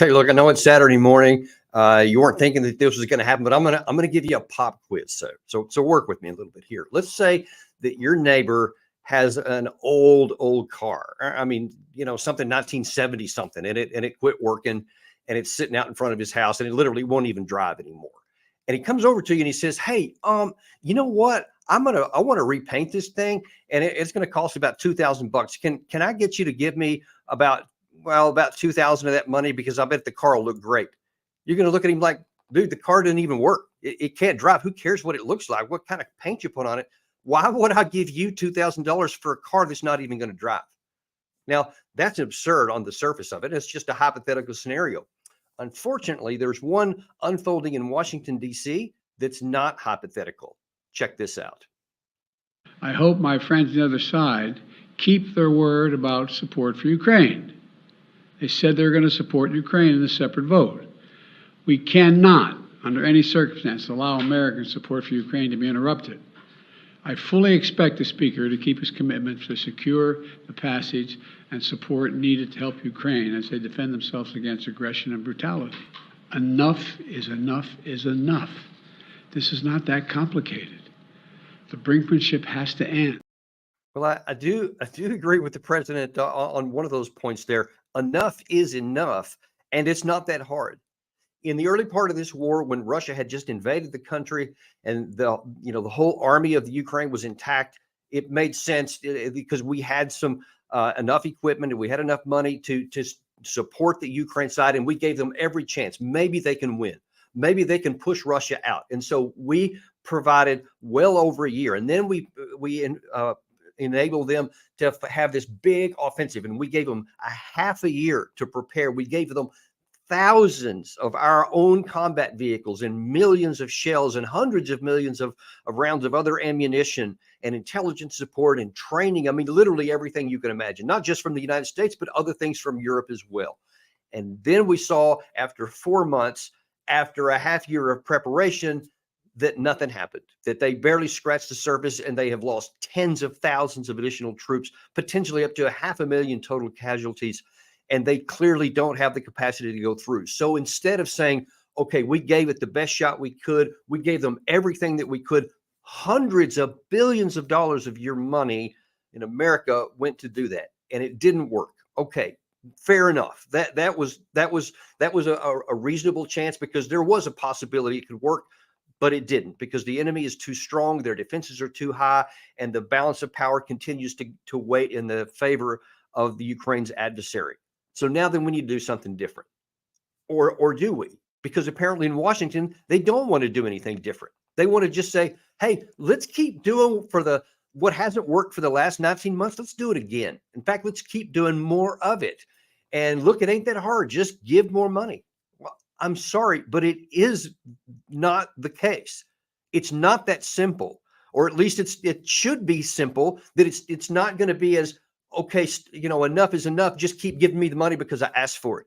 Hey, look, I know it's Saturday morning. You weren't thinking that this was going to happen, but I'm gonna give you a pop quiz. So work with me a little bit here. Let's say that your neighbor has an old car. I mean, something 1970 something, and it quit working, and it's sitting out in front of his house, and it literally won't even drive anymore. And he comes over to you and he says, "Hey, you know what? I want to repaint this thing, and it's going to cost about $2,000. Can I get you to give me about 2,000 of that money, because I bet the car will look great?" You're going to look at him like, "Dude, the car didn't even work. It can't drive. Who cares what it looks like? What kind of paint you put on it? Why would I give you $2,000 for a car that's not even going to drive?" Now, that's absurd on the surface of it. It's just a hypothetical scenario. Unfortunately, there's one unfolding in Washington, D.C. that's not hypothetical. Check this out. I hope my friends on the other side keep their word about support for Ukraine. They said they're going to support Ukraine in a separate vote. We cannot, under any circumstance, allow American support for Ukraine to be interrupted. I fully expect the Speaker to keep his commitment to secure the passage and support needed to help Ukraine as they defend themselves against aggression and brutality. Enough is enough is enough. This is not that complicated. The brinkmanship has to end. Well, I do agree with the president on one of those points there. Enough is enough, and it's not that hard. In the early part of this war, when Russia had just invaded the country and the whole army of the Ukraine was intact, it made sense because we had some enough equipment and we had enough money to support the Ukraine side, and we gave them every chance. Maybe they can win. Maybe they can push Russia out. And so we provided well over a year, and then we enabled them to have this big offensive, and we gave them a half a year to prepare. We gave them thousands of our own combat vehicles and millions of shells and hundreds of millions of rounds of other ammunition and intelligence support and training. I mean, literally everything you can imagine, not just from the United States, but other things from Europe as well. And then we saw after 4 months, after a half year of preparation, that nothing happened, that they barely scratched the surface, and they have lost tens of thousands of additional troops, potentially up to 500,000 total casualties. And they clearly don't have the capacity to go through. So instead of saying, okay, we gave it the best shot we could, we gave them everything that we could, hundreds of billions of dollars of your money in America went to do that, and it didn't work. Okay, fair enough. That was a reasonable chance, because there was a possibility it could work, but it didn't, because the enemy is too strong, their defenses are too high, and the balance of power continues to weigh in the favor of the Ukraine's adversary. So now then we need to do something different. Or do we? Because apparently in Washington, they don't want to do anything different. They want to just say, hey, let's keep doing what hasn't worked for the last 19 months. Let's do it again. In fact, let's keep doing more of it. And look, it ain't that hard. Just give more money. Well, I'm sorry, but it is not the case. It's not that simple, or at least it should be simple, that it's not going to be as, okay, enough is enough. Just keep giving me the money because I asked for it.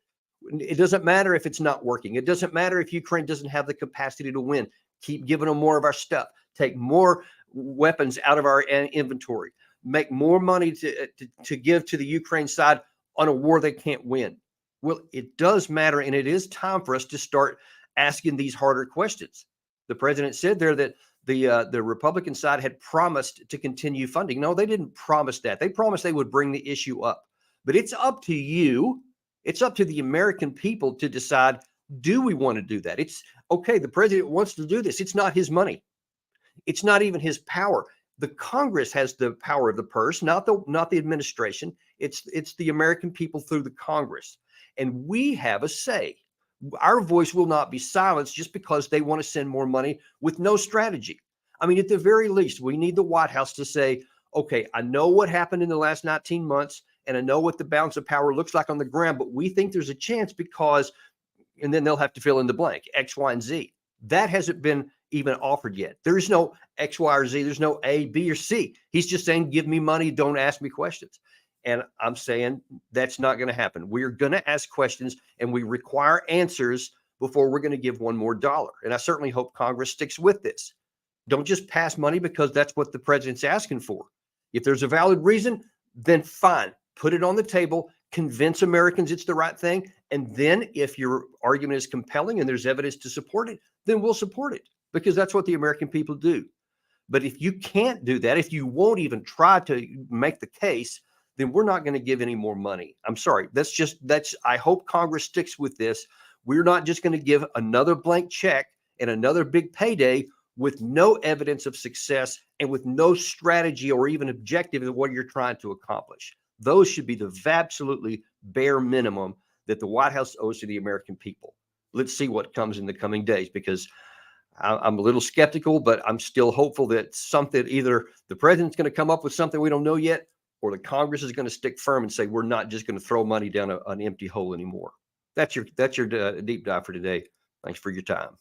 It doesn't matter if it's not working. It doesn't matter if Ukraine doesn't have the capacity to win. Keep giving them more of our stuff. Take more weapons out of our inventory. Make more money to give to the Ukraine side on a war they can't win. Well, it does matter, and it is time for us to start asking these harder questions. The president said there that the Republican side had promised to continue funding. No, they didn't promise that. They promised they would bring the issue up. But it's up to you. It's up to the American people to decide, do we want to do that? It's okay. The president wants to do this. It's not his money. It's not even his power. The Congress has the power of the purse, not the administration. It's the American people through the Congress. And we have a say. Our voice will not be silenced just because they want to send more money with no strategy. I mean, at the very least, we need the White House to say, okay, I know what happened in the last 19 months, and I know what the balance of power looks like on the ground, but we think there's a chance because, and then they'll have to fill in the blank, X, Y, and Z. That hasn't been even offered yet. There's no X, Y, or Z. There's no A, B, or C. He's just saying, give me money, don't ask me questions. And I'm saying that's not going to happen. We're going to ask questions, and we require answers before we're going to give one more dollar. And I certainly hope Congress sticks with this. Don't just pass money because that's what the president's asking for. If there's a valid reason, then fine. Put it on the table, convince Americans it's the right thing, And then if your argument is compelling and there's evidence to support it, then we'll support it, because that's what the American people do. But if you can't do that, if you won't even try to make the case, then we're not going to give any more money. I'm sorry. I hope Congress sticks with this. We're not just going to give another blank check and another big payday with no evidence of success and with no strategy or even objective of what you're trying to accomplish. Those should be the absolutely bare minimum that the White House owes to the American people. Let's see what comes in the coming days, because I'm a little skeptical, but I'm still hopeful that something, either the president's going to come up with something we don't know yet, or the Congress is going to stick firm and say, we're not just going to throw money down an empty hole anymore. That's your deep dive for today. Thanks for your time.